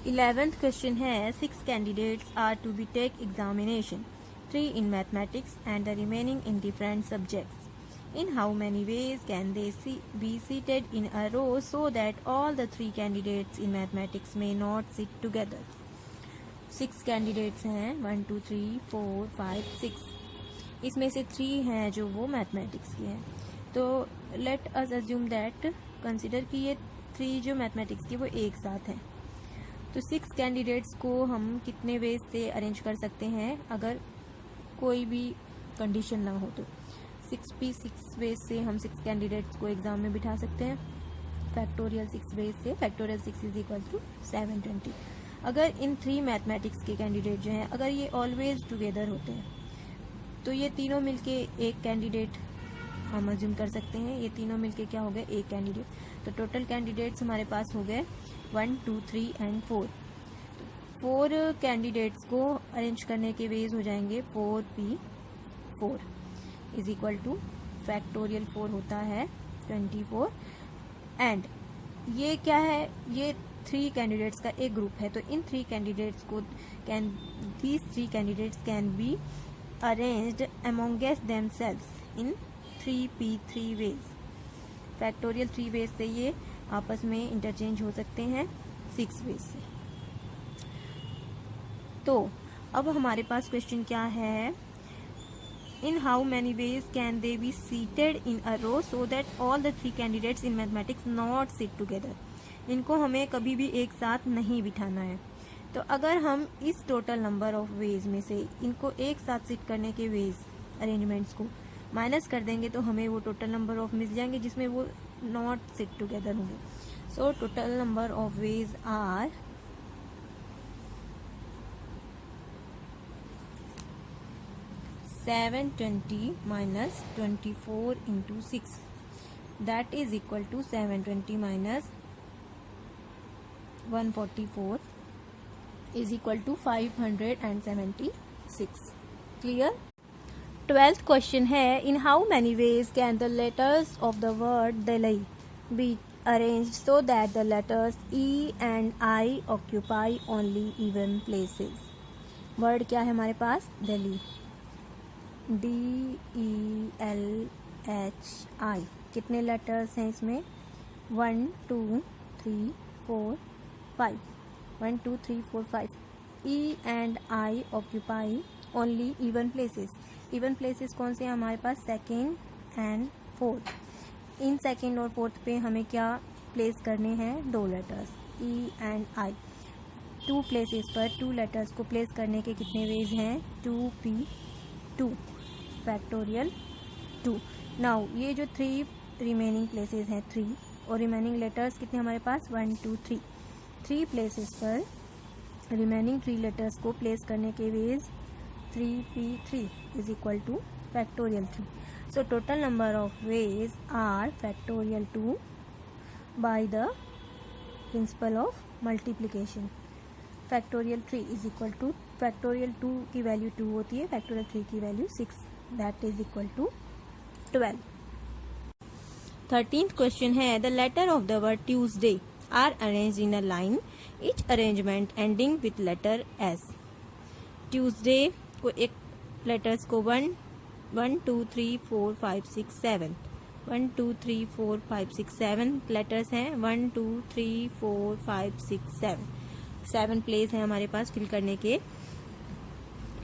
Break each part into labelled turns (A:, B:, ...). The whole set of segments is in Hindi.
A: 11th क्वेश्चन है 6 candidates are to be take examination, 3 in mathematics and the remaining in different subjects. In how many ways can they be seated in a row so that all the 3 candidates in mathematics may not sit together? 6 candidates हैं 1 2 3 4 5 6. इसमें से 3 हैं जो वो मैथमेटिक्स के हैं. तो let us assume that consider कि ये 3 जो मैथमेटिक्स के वो एक साथ हैं. तो 6 कैंडिडेट्स को हम कितने वेज से अरेंज कर सकते हैं अगर कोई भी कंडीशन ना हो. तो 6 वेज से हम 6 कैंडिडेट्स को एग्जाम में बिठा सकते हैं. फैक्टोरियल 6 वेज से फैक्टोरियल 6 इज इक्वल टू 720. अगर इन 3 मैथमेटिक्स के कैंडिडेट जो हैं अगर ये ऑलवेज टुगेदर होते हैं तो ये तीनों मिलके एक कैंडिडेट हम अज्यूम कर सकते हैं. ये तीनों मिलके क्या हो गए, एक कैंडिडेट. तो टोटल कैंडिडेट्स हमारे पास हो गए 1 2 3 एंड 4. 4 कैंडिडेट्स को अरेंज करने के वेज हो जाएंगे 4p4 is equal to factorial 4 होता है 24. एंड ये क्या है, ये 3 कैंडिडेट्स का एक ग्रुप है. तो इन 3 कैंडिडेट्स को these 3 candidates can be arranged amongst themselves in 3p3 ways. Factorial 3 ways से ये आपस में इंटरचेंज हो सकते हैं 6 वेज से. तो अब हमारे पास क्वेश्चन क्या है, in how many ways can they be seated in a row so that all the 3 candidates in mathematics not sit together. इनको हमें कभी भी एक साथ नहीं बिठाना है. तो अगर हम इस टोटल नंबर ऑफ वेज में से इनको एक साथ सिट करने के वेज अरेंजमेंट्स को माइनस कर देंगे तो हमें वो टोटल नंबर ऑफ मिल जाएंगे जिसमें वो नॉट सिट टुगेदर होंगे. So total number of ways are 720 minus 24 into 6, that is equal to 720 minus 144 is equal to 576. Clear? 12th question है, in how many ways can the letters of the word Delhi be arranged so that the letters E and I occupy only even places? Word क्या है हमारे पास, दिल्ली, DELHI. कितने लेटर्स हैं इसमें, 1 2 3 4 5. 1 2 3 4 5. E and I occupy only even places. Even places कौन से हैं हमारे पास, सेकेंड एंड फोर्थ. इन सेकेंड और फोर्थ पे हमें क्या प्लेस करने हैं, 2 letters E and I. 2 places पर 2 लेटर्स को प्लेस करने के कितने वेज हैं, 2p2 फैक्टोरियल 2. नाउ ये जो 3 रिमेनिंग प्लेसेस हैं 3 और रिमेनिंग लेटर्स कितने हमारे पास, 1 2 3. 3 प्लेसेस पर रिमेनिंग 3 लेटर्स को प्लेस करने के veg 3p3 is equal to factorial 3. So total number of ways are factorial 2 by the principle of multiplication. Factorial 3 is equal to factorial 2 की वैल्यू 2 होती है, factorial 3 की value 6, that is equal to 12. 13th question है, the letter of the word Tuesday are arranged in a line, each arrangement ending with letter S. Tuesday को एक लेटर्स को 1 2 3 4 5 6 7 1 2 3 4 5 6 7 लेटर्स हैं, 1 2 3 4 5 6 7 प्लेस हैं हमारे पास फिल करने के.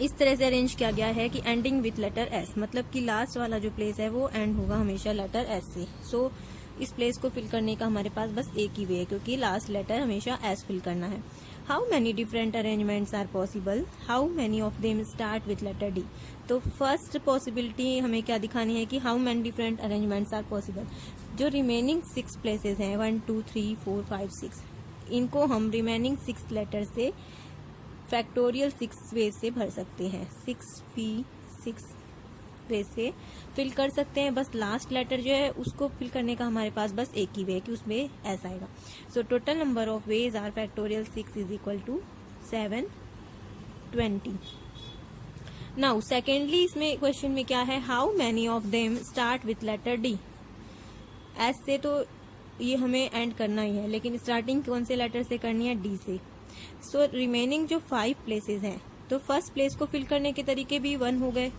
A: इस तरह से अरेंज किया गया है कि एंडिंग विथ लेटर एस, मतलब कि लास्ट वाला जो प्लेस है वो एंड होगा हमेशा लेटर एस से. सो इस प्लेस को फिल करने का हमारे पास बस एक ही वे है क्योंकि लास्ट लेटर हमेशा एस फिल करना है. How many different arrangements are possible, how many of them start with letter D. तो फर्स्ट पॉसिबिलिटी हमें क्या दिखानी है कि हाउ मैनी डिफरेंट अरेंजमेंट्स आर पॉसिबल. जो रिमेनिंग 6 प्लेसेस हैं 1 2 3 4 5 6, इनको हम रिमेनिंग 6 लेटर से फैक्टोरियल 6 वे से भर सकते हैं. 6p6 वे से फिल कर सकते हैं. बस लास्ट लेटर जो है उसको फिल करने का हमारे पास बस एक ही वे है कि उसमें एस आएगा. So total number of ways are factorial 6 is equal to 720. Now secondly इसमें क्वेश्चन में क्या है, how many of them start with letter D. S से तो ये हमें एंड करना ही है, लेकिन स्टार्टिंग कौन से लेटर से करनी है, डी से. सो रिमेनिंग जो 5 प्लेसेस हैं, तो फर्स्ट प्लेस को फिल करने के तरीके भी 1 हो गए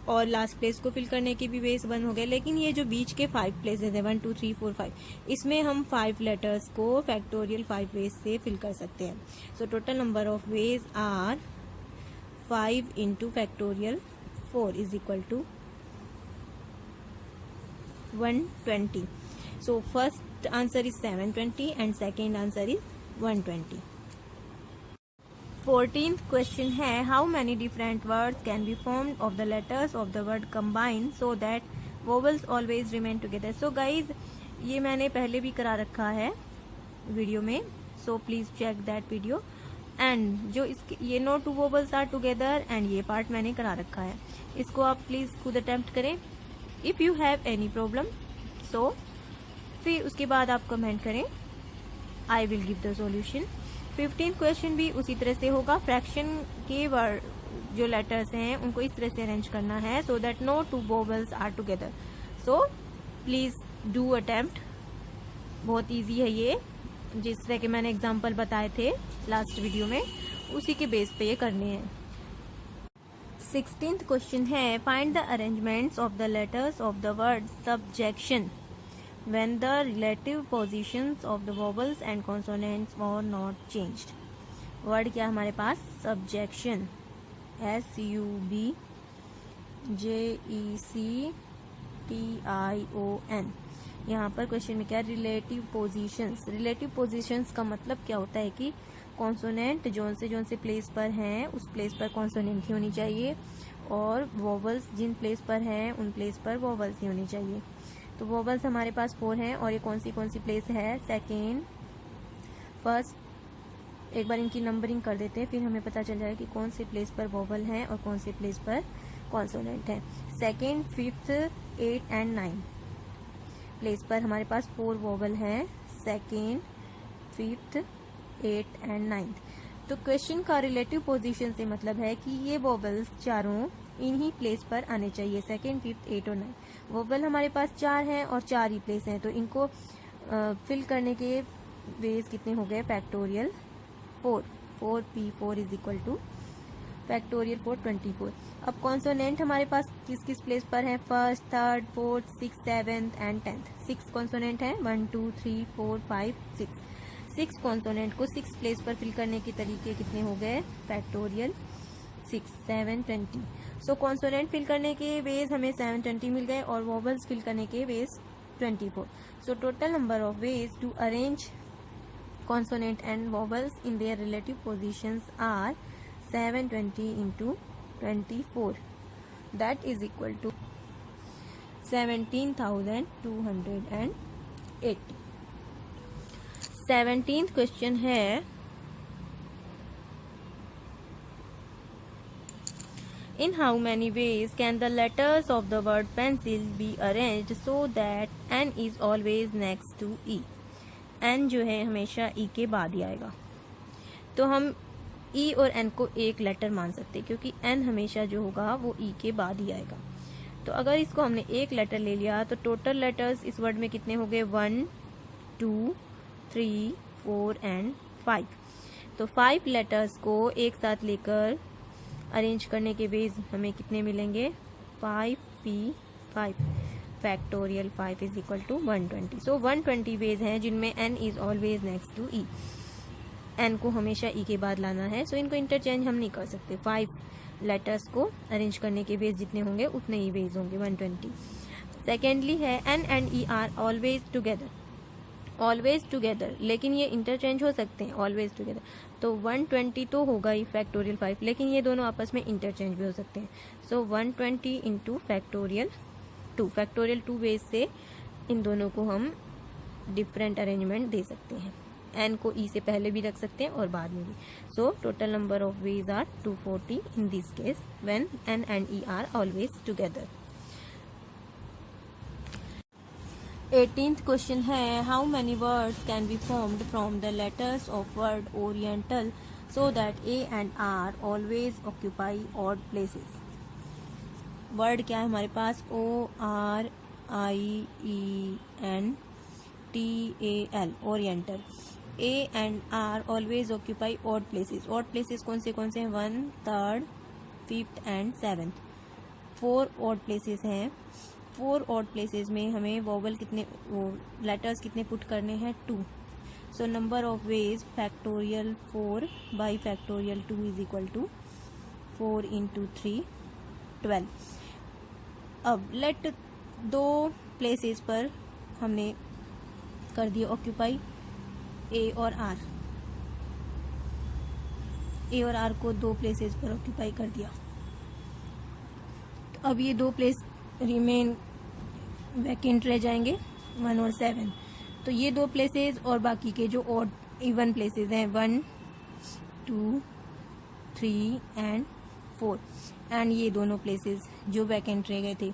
A: और लास्ट प्लेस को फिल करने के भी वेज 1 हो गए, लेकिन ये जो बीच के 5 प्लेसेस है 1 2 3 4 5, इसमें हम 5 लेटर्स को फैक्टोरियल 5 वेज से फिल कर सकते हैं। So total number of ways are 5 into factorial 4 is equal to 120. So first answer is 720 and second answer is 120. 14th question है how many different words can be formed of the letters of the word combined so that vowels always remain together. So guys, ये मैंने पहले भी करा रखा है वीडियो में, so please check that video. And जो इसके ये no two vowels are together and ये पार्ट मैंने करा रखा है, इसको आप प्लीज खुद अटेम्प्ट करें. If you have any problem so फिर उसके बाद आप कमेंट करें, I will give the solution. 15th question भी उसी तरह से होगा. फ्रैक्शन के वर्ड जो लेटर्स हैं उनको इस तरह से अरेंज करना है so that no two vowels are together. So please do attempt. बहुत इजी है ये, जिस तरह के मैंने एग्जाम्पल बताए थे लास्ट वीडियो में, उसी के बेस पे ये करने हैं. 16th क्वेश्चन है find the arrangements of the letters of the word subjection when the relative positions of the vowels and consonants were not changed. Word क्या हमारे पास? सब्जेक्शन. SUBJECTION. यहाँ पर क्वेश्चन में क्या? Relative positions. रिलेटिव पोजीशंस का मतलब क्या होता है कि कॉन्सोनेंट जोन से प्लेस पर हैं उस प्लेस पर कॉन्सोनेंट ही होनी चाहिए, और वोवल्स जिन प्लेस पर हैं उन प्लेस पर वोवल्स ही होनी चाहिए. तो वोवल्स हमारे पास 4 हैं और ये कौन सी प्लेस है? Second, first. एक बार इनकी नंबरिंग कर देते हैं, फिर हमें पता चल जाएगा कि कौन सी प्लेस पर वोवल है और कौन सी प्लेस पर कॉन्सोनेंट है. सेकेंड, 5th, 8 एंड 9 प्लेस पर हमारे पास 4 वोवल हैं. Second, 5th, 8 and 9. तो क्वेश्चन का रिलेटिव पोजीशन से मतलब है कि ये वोवल्स चारों इन्हीं प्लेस पर आने चाहिए. सेकेंड, 5th, 8 और 9 वोवल हमारे पास 4 हैं और 4 ही प्लेस हैं, तो इनको फिल करने के वेज कितने हो गए? Factorial 4. 4p4 is equal to factorial 4 24. अब कॉन्सोनेंट हमारे पास किस किस प्लेस पर है? First, third, 4th, 6th, 7th and 10th. 6 consonant है. 1 2 3 4 5 6. 6 कॉन्सोनेंट को 6 प्लेस पर फिल करने के तरीके कितने हो गए? फैक्टोरियल 6 7 20. सो कॉन्सोनेंट फिल करने के वेज हमें 720 मिल गए और वोवल्स फिल करने के ways 24. So total number of ways to arrange consonant and vowels in their relative positions are 720 into 24. That is equal to 17,280. 17th question है in how many ways can the letters of the word pencil be arranged so that N is always next to E. N जो है हमेशा E के बाद ही आएगा, तो हम E और N को एक लेटर मान सकते हैं क्योंकि N हमेशा जो होगा वो E के बाद ही आएगा. तो अगर इसको हमने एक लेटर ले लिया तो टोटल लेटर्स इस वर्ड में कितने हो गए? 1 2 3 4 एंड 5. तो 5 लेटर्स को एक साथ लेकर अरेंज करने के वेज हमें कितने मिलेंगे? 5p5 factorial 5 is equal to 120. So 120 ways हैं जिनमें n is always next to e. n को हमेशा e के बाद लाना है, सो इनको इंटरचेंज हम नहीं कर सकते. 5 लेटर्स को अरेंज करने के वेज जितने होंगे उतने ही वेज होंगे 120. सेकेंडली है n and e are always together. Always together, लेकिन ये इंटरचेंज हो सकते हैं ऑलवेज टुगेदर. तो 120 तो होगा ही फैक्टोरियल 5, लेकिन ये दोनों आपस में इंटरचेंज भी हो सकते हैं. सो 120 इंटू फैक्टोरियल 2. फैक्टोरियल 2 वेज से इन दोनों को हम डिफरेंट अरेंजमेंट दे सकते हैं. n को e से पहले भी रख सकते हैं और बाद में भी. So total number of ways are 240 in this case when n and e are always together. 18th question है how many words can be formed from the letters of word oriental so that a and r always occupy odd places. Word क्या है हमारे पास? ORIENTAL oriental. A and R always occupy odd places. Odd places कौन से हैं? 1, 3rd, 5th and 7th. 4 odd places हैं. 4 odd places में हमें वोवल कितने, लेटर्स कितने पुट करने हैं? 2. So number of ways factorial 4 by factorial 2 is equal to 4 into 3, 12. अब लेट 2 प्लेसेस पर हमने कर दिया ऑक्यूपाई ए और आर. ए और आर को 2 प्लेसेस पर ऑक्यूपाई कर दिया. तो अब ये 2 प्लेस रिमेन वैकेंट रह जाएंगे 1 और 7. तो ये 2 प्लेसेस और बाकी के जो ऑड इवन प्लेसेस हैं 1, 2, 3 एंड 4 एंड ये दोनों प्लेसेस जो वैकेंट रह गए थे.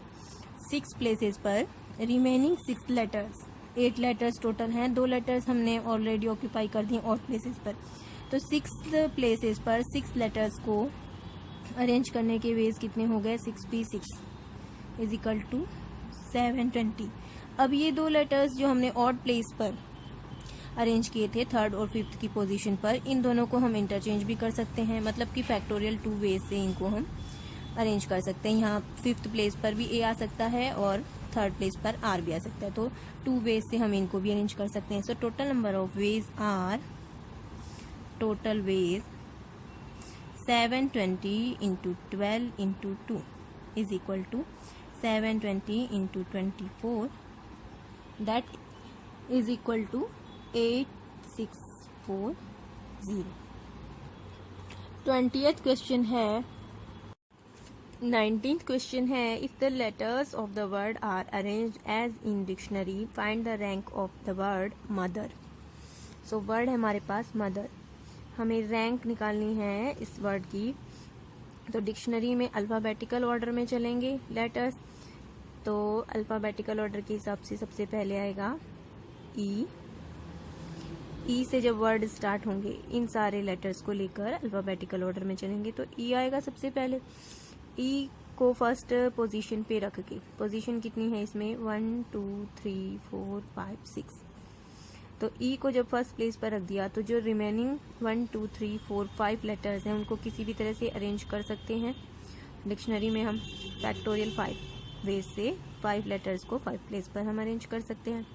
A: 6 प्लेसेस पर रिमेनिंग 6 लेटर्स, 8 लेटर्स टोटल हैं. 2 लेटर्स हमने ऑलरेडी ऑक्यूपाई कर दिए ऑड प्लेसेस पर. तो 6 प्लेसेस पर 6 लेटर्स को अरेंज करने के वेज कितने हो गए? 6p6 is equal to 720. अब ये 2 लेटर्स जो हमने ऑड प्लेस पर अरेंज किए थे 3rd और 5th की पोजीशन पर, इन दोनों को हम इंटरचेंज भी कर सकते हैं. मतलब कि फैक्टोरियल 2 वेज से इनको हम अरेंज कर सकते हैं. यहाँ 5th प्लेस पर भी ए आ सकता है और 3rd प्लेस पर आर भी आ सकता है. तो 2 वेज से हम इनको भी अरेंज कर सकते हैं. So total number of ways are, total ways 720 into 12 into 2 is equal to 720 into 24, that is equal to 8640. 20th question है. 19th क्वेश्चन है, if the letters of the word are arranged as in dictionary find the rank of the word mother. So word है हमारे पास मदर, हमें रैंक निकालनी है इस वर्ड की. तो डिक्शनरी में अल्फाबेटिकल ऑर्डर में चलेंगे लेटर्स. तो अल्फाबेटिकल ऑर्डर के हिसाब से सबसे पहले आएगा ई. ई से जब वर्ड स्टार्ट होंगे इन सारे लेटर्स को लेकर अल्फाबेटिकल ऑर्डर में चलेंगे. तो ई आएगा सबसे पहले. ई को फर्स्ट पोजीशन पे रख के, पोजीशन कितनी है इसमें? 1, 2, 3, 4, 5, 6. तो ई को जब फर्स्ट प्लेस पर रख दिया तो जो रिमेनिंग 1, 2, 3, 4, 5 लेटर्स हैं उनको किसी भी तरह से अरेंज कर सकते हैं. डिक्शनरी में हम फैक्टोरियल 5 वेज से 5 लेटर्स को 5 प्लेस पर हम अरेंज कर सकते हैं.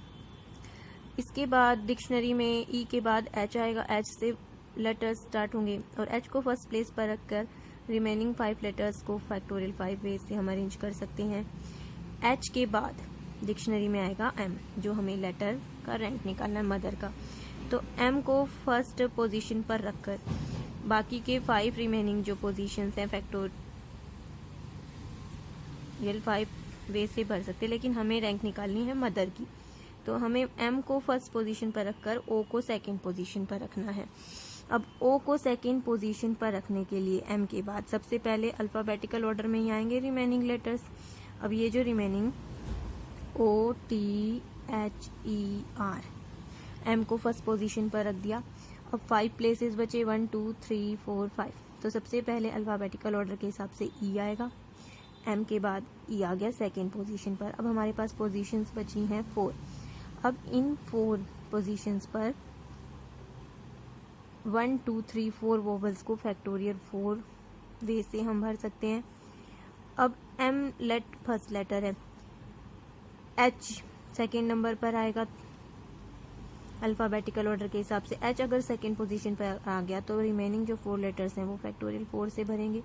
A: इसके बाद डिक्शनरी में ई के बाद एच आएगा. एच से लेटर्स स्टार्ट होंगे और एच को फर्स्ट प्लेस पर रखकर रिमेनिंग 5 लेटर्स को फैक्टोरियल 5 वेज से हम अरेंज कर सकते हैं. एच के बाद डिक्शनरी में आएगा एम, जो हमें लेटर का रैंक निकालना है मदर का. तो एम को फर्स्ट पोजीशन पर रखकर बाकी के 5 रिमेनिंग जो पोजीशंस हैं फैक्टोरियल 5 वेज से भर सकते हैं, लेकिन हमें रैंक निकालनी है मदर की. तो हमें एम को फर्स्ट पोजीशन पर रखकर ओ को सेकंड पोजीशन पर रखना है. अब ओ को सेकंड पोजीशन पर रखने के लिए एम के बाद सबसे पहले अल्फाबेटिकल ऑर्डर में ही आएंगे रिमेनिंग लेटर्स. अब ये जो remaining O, T, H, E, R, M को फर्स्ट पोजीशन पर रख दिया. अब 5 प्लेसेस बचे 1, 2, 3, 4, 5. तो सबसे पहले अल्फाबेटिकल ऑर्डर के हिसाब से ई आएगा. एम के बाद ई आ गया सेकंड पोजीशन पर. अब हमारे पास पोजीशंस बची हैं 4. अब इन 4 पोजीशंस पर 1, 2, 3, 4 वोवल्स को फैक्टोरियल 4 वे से हम भर सकते हैं. अब एम फर्स्ट लेटर है. एच सेकेंड नंबर पर आएगा अल्फाबेटिकल ऑर्डर के हिसाब से. एच अगर सेकेंड पोजीशन पर आ गया तो रिमेनिंग जो 4 लेटर्स हैं वो फैक्टोरियल 4 से भरेंगे.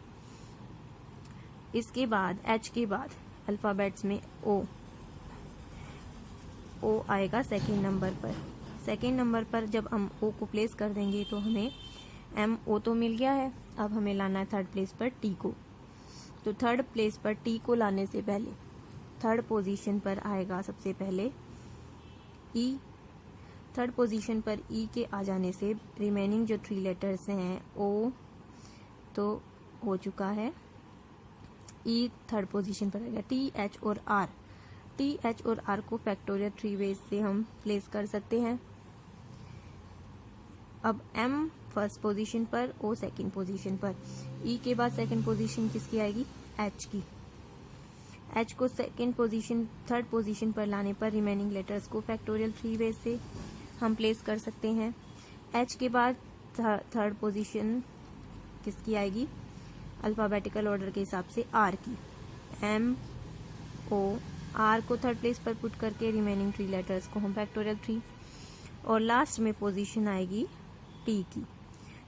A: इसके बाद एच के बाद अल्फाबेट्स में ओ आएगा सेकेंड नंबर पर. सेकेंड नंबर पर जब हम ओ को प्लेस कर देंगे तो हमें एम ओ तो मिल गया है. अब हमें लाना है थर्ड प्लेस पर टी को. तो थर्ड प्लेस पर टी को लाने से पहले थर्ड पोजीशन पर आएगा सबसे पहले ई. थर्ड पोजीशन पर ई के आ जाने से रिमेनिंग जो 3 लेटर्स हैं ओ तो हो चुका है. ई थर्ड पोजीशन पर आएगा. टी, एच और आर. टी, एच और आर को फैक्टोरियल 3 वेज से हम प्लेस कर सकते हैं. अब एम फर्स्ट पोजीशन पर, ओ सेकंड पोजीशन पर. ई के बाद सेकंड पोजीशन किसकी आएगी? एच की. एच को सेकंड पोजीशन थर्ड पोजीशन पर लाने पर रिमेनिंग लेटर्स को फैक्टोरियल 3 वेज से हम प्लेस कर सकते हैं. एच के बाद थर्ड पोजीशन किसकी आएगी, अल्फाबेटिकल ऑर्डर के हिसाब से आर की। एम ओ आर को थर्ड प्लेस पर पुट करके रिमेनिंग 3 लेटर्स को हम फैक्टोरियल 3, और लास्ट में पोजीशन आएगी टी की।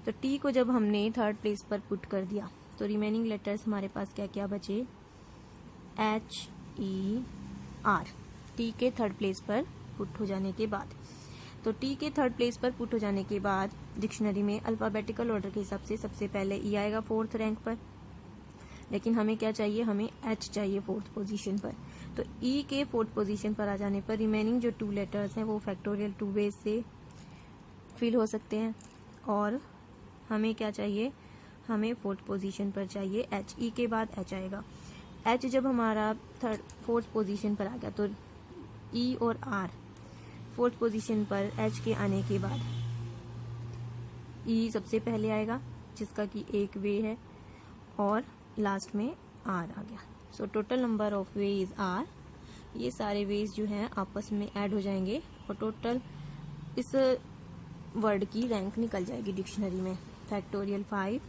A: तो टी को जब हमने थर्ड प्लेस पर पुट कर दिया तो रिमेनिंग लेटर्स हमारे पास क्या क्या बचे, एच ई आर, टी के थर्ड प्लेस पर पुट हो जाने के बाद। तो टी के थर्ड प्लेस पर पुट हो जाने के बाद डिक्शनरी में अल्फाबेटिकल ऑर्डर के हिसाब से सबसे पहले ई आएगा 4th रैंक पर, लेकिन हमें क्या चाहिए, हमें एच चाहिए 4th पोजीशन पर। तो ई के 4th पोजीशन पर आ जाने पर रिमेनिंग जो 2 लेटर्स हैं वो फैक्टोरियल 2 वेज से फिल हो सकते हैं, और हमें क्या चाहिए, हमें 4th पोजीशन पर चाहिए एच। ई के बाद एच आएगा। एच जब हमारा 4th पोजीशन पर आ गया तो ई और आर 4th पोजीशन पर एच के आने के बाद ई सबसे पहले आएगा जिसका कि एक वे है, और लास्ट में आर आ गया। So total number of ways are, ये सारे वेज जो हैं आपस में ऐड हो जाएंगे और टोटल इस वर्ड की रैंक निकल जाएगी डिक्शनरी में। Factorial 5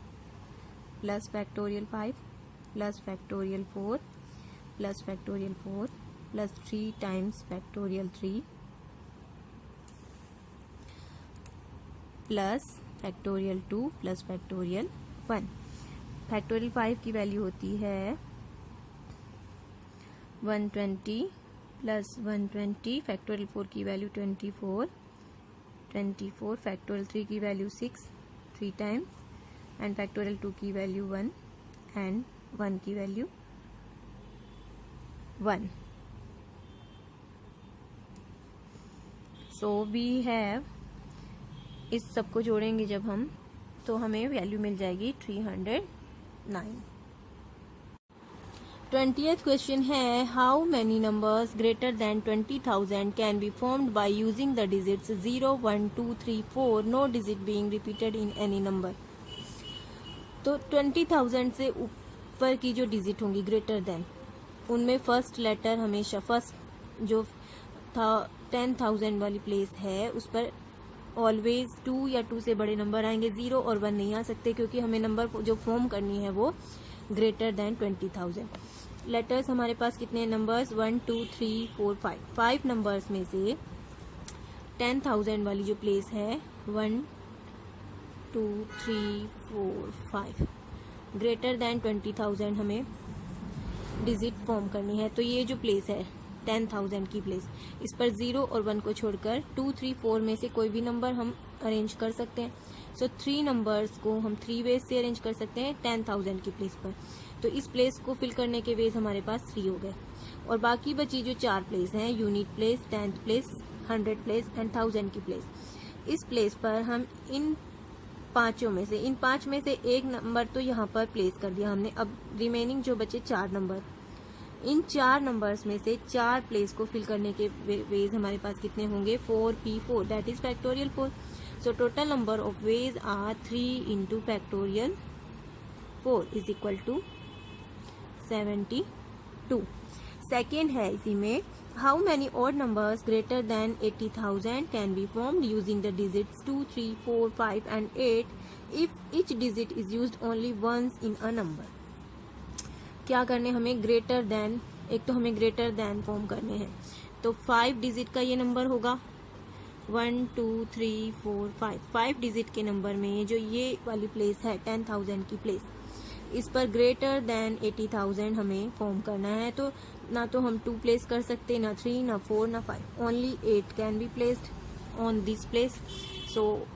A: plus factorial 5 plus factorial 4 plus factorial 4 plus 3 times factorial 3 plus factorial 2 plus factorial 1। Factorial 5 की वैल्यू होती है 120 प्लस 120, फैक्टोरियल 4 की वैल्यू 24 फैक्टोरियल 3 की वैल्यू 6 3 टाइम्स, एंड फैक्टोरियल 2 की वैल्यू 1 एंड 1 की वैल्यू 1। सो वी हैव, इस सबको जोड़ेंगे जब हम तो हमें वैल्यू मिल जाएगी 309। 20th क्वेश्चन है, how many numbers greater than 20,000 can be formed by using the digits 0 1 2 3 4, no digit being repeated in any number. तो 20,000 से ऊपर की जो डिजिट होंगी ग्रेटर देन, उनमें फर्स्ट लेटर हमेशा, फर्स्ट जो 10,000 वाली प्लेस है उस पर ऑलवेज 2 या 2 से बड़े नंबर आएंगे, 0 और 1 नहीं आ सकते क्योंकि हमें नंबर जो फॉर्म करनी है वो ग्रेटर देन 20,000। लेटर्स हमारे पास कितने नंबर्स, 1 2 3 4 5, 5 नंबर्स में से 10,000 वाली जो प्लेस है 1 2 3 4 5, ग्रेटर देन 20,000 हमें डिजिट फॉर्म करनी है। तो ये जो प्लेस है 10,000 की प्लेस, इस पर 0 और 1 को छोड़कर 2 3 4 में से कोई भी नंबर हम अरेंज कर सकते हैं। सो 3 नंबर्स को हम 3 वेज से अरेंज कर सकते हैं 10,000 की प्लेस पर। तो इस प्लेस को फिल करने के वेज हमारे पास 3 हो गए, और बाकी बची जो 4 प्लेस हैं, unit place, 10th place, 100 place and 1000 की प्लेस, इस प्लेस पर हम इन 5 में से एक नंबर तो यहाँ पर प्लेस कर दिया हमने। अब रिमेनिंग जो बचे 4 नंबर, इन 4 नंबर्स में से 4 प्लेस को फिल करने के वेज हमारे पास कितने होंगे, 4p4, that is factorial 4। So total number of ways are 3 into factorial 4 is equal to 72। Second है इसी में, how many odd numbers greater than 80,000 can be formed using the digits 2 3 4 5 and 8 if each digit is used only once in a number. क्या करने हमें, ग्रेटर देन, एक तो हमें ग्रेटर देन फॉर्म करने हैं। तो 5 डिजिट का ये नंबर होगा 1 2 3 4 5, 5 डिजिट के नंबर में जो ये वाली प्लेस है 10,000 की प्लेस, इस पर ग्रेटर देन 80,000 हमें फॉर्म करना है। तो ना तो हम 2 प्लेस कर सकते, ना 3, ना 4, ना 5, only 8 can be placed on this place. So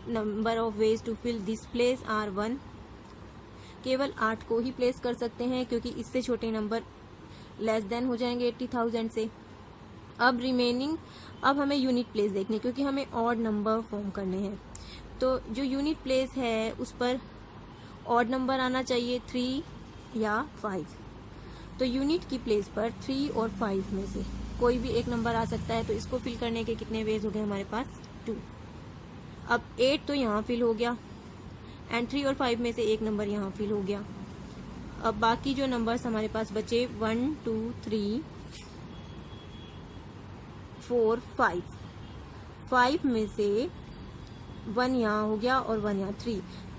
A: number of ways to fill this place are 1, केवल 8 को ही प्लेस कर सकते हैं क्योंकि इससे छोटे नंबर लेस देन हो जाएंगे 80,000 से। अब रिमेनिंग, अब हमें यूनिट प्लेस देखनी क्योंकि हमें ऑड नंबर फॉर्म करने हैं। तो जो यूनिट प्लेस है उस पर ऑड नंबर आना चाहिए 3 या 5। तो यूनिट की प्लेस पर 3 और 5 में से कोई भी एक नंबर आ सकता है। तो इसको फिल करने के कितने वेज हो गए हमारे पास, 2। अब 8 तो यहाँ फिल हो गया एंड 3 और 5 में से एक नंबर यहाँ फिल हो गया। अब बाकी जो नंबर्स हमारे पास बचे 1 2 3 4 5, 5 में से 1 यहाँ हो गया और 1 यहाँ,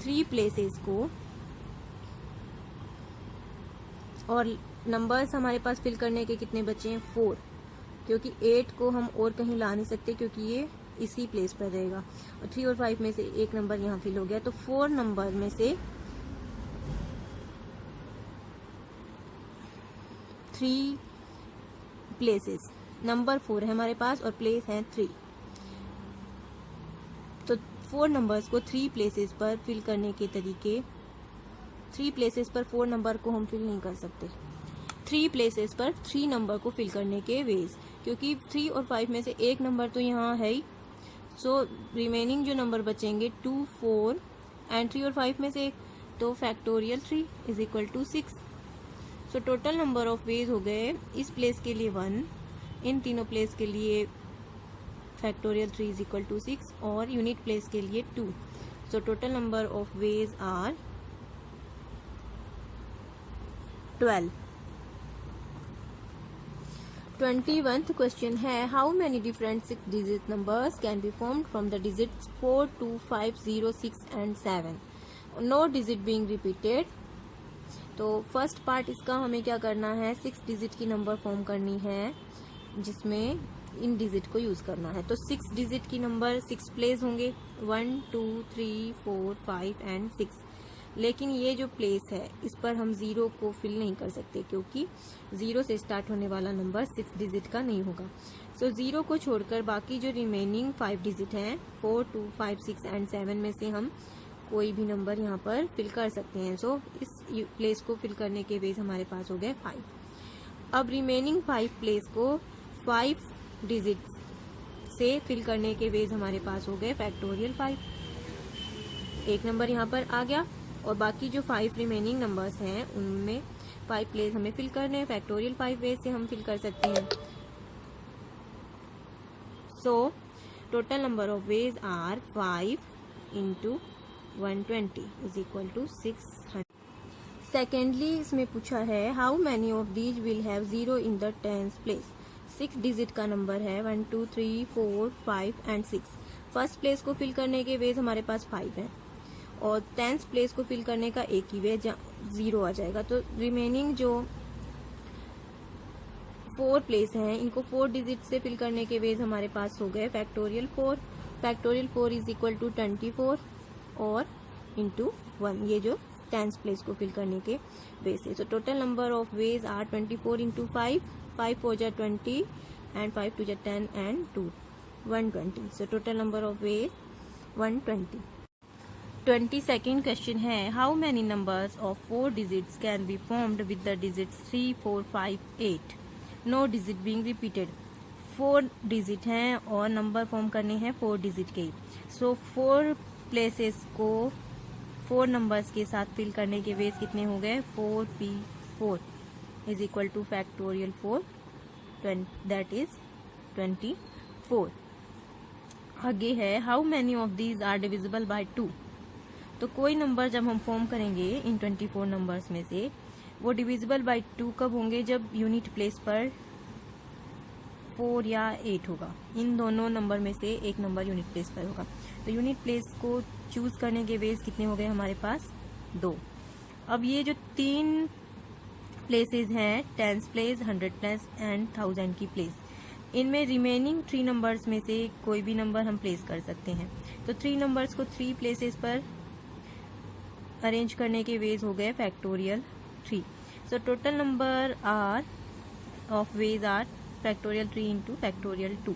A: 3 प्लेसेस को, और नंबर्स हमारे पास फिल करने के कितने बचे हैं 4, क्योंकि 8 को हम और कहीं ला नहीं सकते क्योंकि ये इसी प्लेस पर रहेगा, और 3 और 5 में से एक नंबर यहाँ फिल हो गया। तो 4 नंबर में से 3 प्लेसेस, नंबर 4 है हमारे पास और प्लेस है 3, तो 4 नंबर्स को 3 प्लेसेस पर फिल करने के तरीके, 3 प्लेसेस पर 4 नंबर को हम फिल नहीं कर सकते, 3 प्लेसेस पर 3 नंबर को फिल करने के वेज, क्योंकि 3 और 5 में से एक नंबर तो यहाँ है ही, सो रिमेनिंग जो नंबर बचेंगे 2, 4 एंड 3 और 5 में से एक, तो factorial 3 is equal to 6। So total number of ways हो गए इस प्लेस के लिए 1, इन तीनों प्लेस के लिए फैक्टोरियल 3 इज इक्वल टू 6 और यूनिट प्लेस के लिए 2। So total number of ways are 12। 21th question है, how many different 6 digit numbers can be formed from the digits 4, 2, 5, 0, 6 and 7, no digit being repeated. तो फर्स्ट पार्ट इसका हमें क्या करना है, 6 डिजिट की नंबर फॉर्म करनी है जिसमें इन डिजिट को यूज करना है। तो 6 डिजिट की नंबर 6 प्लेस होंगे, 1, 2, 3, 4, 5 एंड 6, लेकिन ये जो प्लेस है इस पर हम 0 को फिल नहीं कर सकते क्योंकि 0 से स्टार्ट होने वाला नंबर 6 डिजिट का नहीं होगा। सो 0 को छोड़कर बाकी जो रिमेनिंग 5 डिजिट हैं 4, 2, 5, 6 एंड 7 में से हम कोई भी नंबर यहाँ पर फिल कर सकते हैं। सो इस प्लेस को फिल करने के वेज हमारे पास हो गए 5। अब रिमेनिंग 5 प्लेस को 5 डिजिट से फिल करने के वेज हमारे पास हो गए फैक्टोरियल 5। एक नंबर यहाँ पर आ गया और बाकी जो 5 रिमेनिंग नंबर्स हैं उनमें 5 प्लेस हमें फिल करने हैं, फैक्टोरियल 5 वेज से हम फिल कर सकते हैं। So total number of ways are 5 into 120 is equal to 600। Secondly इसमें पूछा है, how many of these will have 0 in the tens place. 6 digit का नंबर है 1, 2, 3, 4, 5 एंड 6। फर्स्ट प्लेस को फिल करने के वेज हमारे पास 5 है और 10th प्लेस को फिल करने का एक ही वे 0 आ जाएगा। तो रिमेनिंग जो 4 प्लेस हैं इनको 4 डिजिट से फिल करने के वेज हमारे पास हो गए factorial 4। Factorial 4 is equal to 24 और इंटू 1, ये जो 10th प्लेस को फिल करने के वेज है। तो total number of ways are 24 into 5, 5 4 जा 20 एंड 5 2 जा 10 and 2 120। So total number of ways 120। 22nd question है, how many numbers of 4 digits can be formed with the digits 3, 4, 5, 8, no digit being repeated. 4 digit हैं और नंबर फॉर्म करने हैं 4 डिजिट के। सो 4 प्लेसेस को 4 नंबर्स के साथ फिल करने के वेज कितने हो गए, 4p4 is equal to factorial 4, that is 24। आगे है, how many of these are divisible by 2। तो कोई नंबर जब हम फॉर्म करेंगे इन 24 नंबर्स में से वो डिविजिबल बाय 2 कब होंगे, जब यूनिट प्लेस पर 4 या 8 होगा। इन दोनों नंबर में से एक नंबर यूनिट प्लेस पर होगा। तो यूनिट प्लेस को चूज करने के वेज कितने हो गए हमारे पास, 2। अब ये जो 3 प्लेसेस हैं 10th प्लेस, 100 प्लेस एंड 1000 की प्लेस, इनमें रिमेनिंग 3 नंबर्स में से कोई भी नंबर हम प्लेस कर सकते हैं। तो 3 नंबर्स को 3 प्लेसेस पर अरेंज करने के वेज हो गए factorial 3। So total number are of ways are factorial 3 into factorial 2।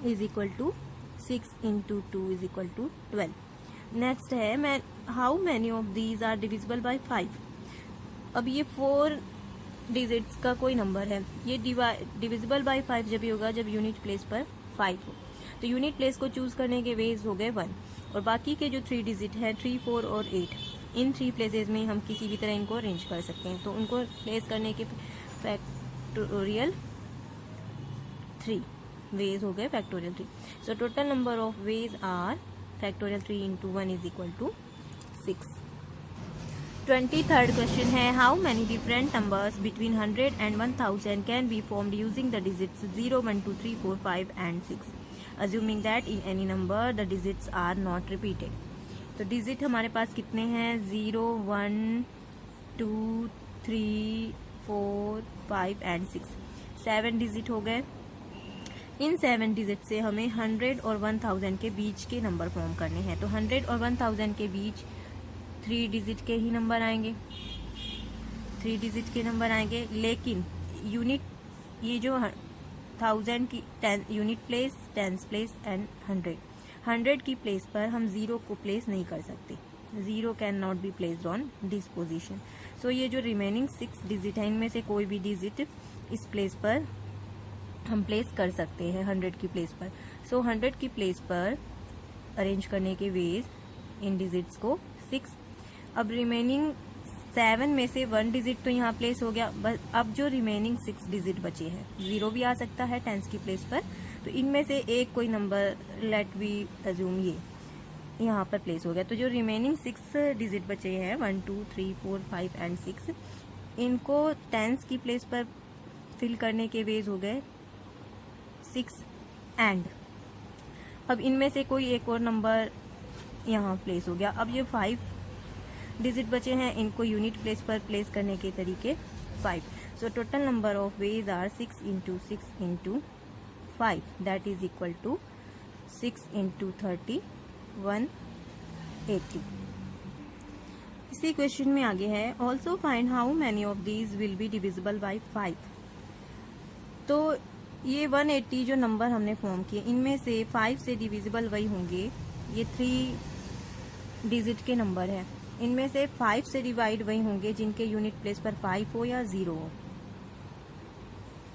A: Is equal to 6 into 2 is equal to 12। Next है, how many of these are divisible by 5। अब ये 4 डिजिट्स का कोई नंबर है, ये डिविजिबल बाय 5 जब भी होगा जब यूनिट प्लेस पर 5 हो। तो यूनिट प्लेस को चूज करने के वेज हो गए 1 और बाकी के जो 3 डिजिट है 3, 4 और 8, इन 3 प्लेसेस में हम किसी भी तरह इनको अरेंज कर सकते हैं। तो उनको प्लेस करने के फैक्टोरियल 3 वेज हो गए factorial 3। So total number of ways are factorial 3 into 1 is equal to 6। 23rd question है, how many different numbers between 100 and 1000 can be formed using the digits 0, 1, 2, 3, 4, 5 and 6, assuming that in any number the digits are not repeated. तो डिजिट हमारे पास कितने हैं? 0, 1, 2, 3, 4, 5 and 6, 7 डिजिट हो गए। इन 7 डिजिट से हमें 100 और 1000 के बीच के नंबर फॉर्म करने हैं। तो 100 और 1000 के बीच 3 डिजिट के ही नंबर आएंगे, 3 डिजिट के नंबर आएंगे। लेकिन यूनिट, ये जो 1000 की unit place, tens place and 100 की प्लेस पर हम 0 को प्लेस नहीं कर सकते। 0 can not be placed on this position. So ये जो रिमेनिंग 6 डिजिट है, इनमें से कोई भी डिजिट इस प्लेस पर हम प्लेस कर सकते हैं 100 की प्लेस पर। सो 100 की प्लेस पर अरेंज करने के वेज इन डिजिट्स को 6। अब रिमेनिंग 7 में से 1 डिजिट तो यहाँ प्लेस हो गया, बस अब जो रिमेनिंग 6 डिजिट बचे हैं, 0 भी आ सकता है टेंस की प्लेस पर, तो इनमें से एक कोई नंबर, लेट वी अज्यूम ये यहाँ पर प्लेस हो गया। तो जो रिमेनिंग 6 डिजिट बचे हैं 1, 2, 3, 4, 5 एंड 6, इनको टेंस की प्लेस पर फिल करने के वेज हो गए 6 एंड। अब इनमें से कोई एक और नंबर यहाँ प्लेस हो गया। अब ये 5 डिजिट बचे हैं, इनको यूनिट प्लेस पर प्लेस करने के तरीके 5। So total number of ways are 6 into 6 into 5, that is equal to 6 into 30, 180। इसी क्वेश्चन में आगे है, also find how many of these will be divisible by 5। तो ये 180 जो नंबर हमने फॉर्म किए, इनमें से 5 से डिविजिबल वही होंगे, ये 3 डिजिट के नंबर है, इनमें से 5 से डिवाइड वही होंगे जिनके यूनिट प्लेस पर 5 हो या 0 हो,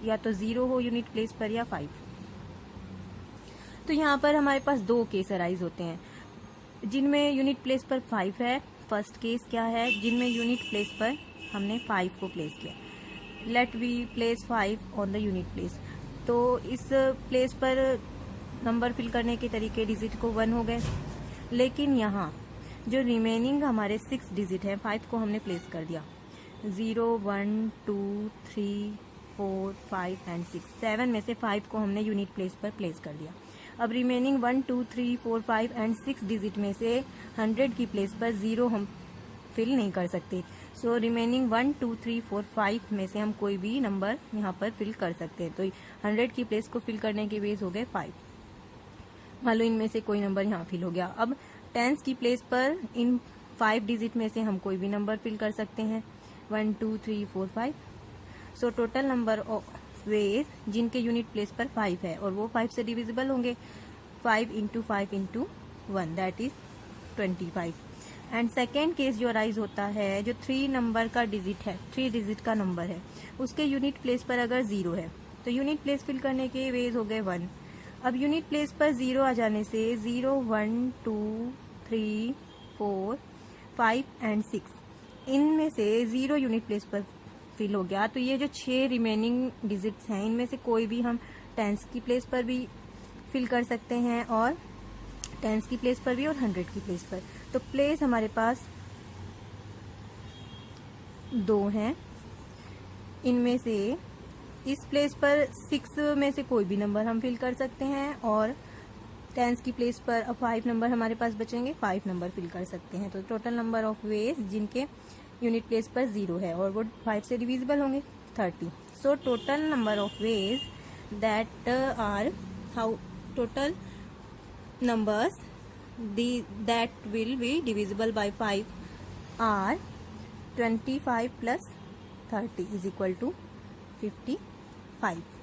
A: या तो 0 हो यूनिट प्लेस पर या 5। तो यहाँ पर हमारे पास 2 केस अराइज होते हैं, जिनमें यूनिट प्लेस पर 5 है। फर्स्ट केस क्या है? जिनमें यूनिट प्लेस पर हमने 5 को प्लेस किया। Let we place 5 on the unit place. तो इस प्लेस पर नंबर फिल करने के तरीके डिजिट को 1 हो गए, लेकिन यहाँ जो रिमेनिंग हमारे 6 डिजिट है, 5 को हमने प्लेस कर दिया, 0, 1, 2, 3, 4, 5 एंड 6, 7 में से 5 को हमने यूनिट प्लेस पर प्लेस कर दिया। अब रिमेनिंग 1, 2, 3, 4, 5 एंड 6 डिजिट में से 100 की प्लेस पर 0 हम फिल नहीं कर सकते। सो रिमेनिंग 1, 2, 3, 4, 5 में से हम कोई भी नंबर यहाँ पर फिल कर सकते हैं। तो 100 की प्लेस को फिल करने के वेज हो गए 5। मान लो इनमें से कोई नंबर यहाँ फिल हो गया। अब टेंस की प्लेस पर इन 5 डिजिट में से हम कोई भी नंबर फिल कर सकते हैं, 1, 2, 3, 4, 5। So total number of veg जिनके यूनिट प्लेस पर 5 है और वो 5 से डिविजिबल होंगे, 5 into 5 into 1, that is 25। And second case जो अराइज होता है, जो 3 नंबर का डिजिट है, 3 डिजिट का नंबर है, उसके यूनिट प्लेस पर अगर 0 है तो यूनिट प्लेस फिल करने के वेज हो गए 1। अब यूनिट प्लेस पर 0 आ जाने से 0, 1, 2, 3, 4, 5 एंड 6, इनमें से 0 यूनिट प्लेस पर फिल हो गया। तो ये जो 6 रिमेनिंग डिजिट्स हैं, इनमें से कोई भी हम टेंस की प्लेस पर भी फिल कर सकते हैं और टेंस की प्लेस पर भी और 100 की प्लेस पर। तो प्लेस हमारे पास 2 हैं, इनमें से इस प्लेस पर 6 में से कोई भी नंबर हम फिल कर सकते हैं और टेंस की प्लेस पर अब 5 नंबर हमारे पास बचेंगे, 5 नंबर फिल कर सकते हैं। तो टोटल नंबर ऑफ वेज जिनके यूनिट प्लेस पर 0 है और वो 5 से डिविजिबल होंगे 30। So total number of ways that are how total numbers that will be divisible by 5 are 25 plus 30 is equal to 55.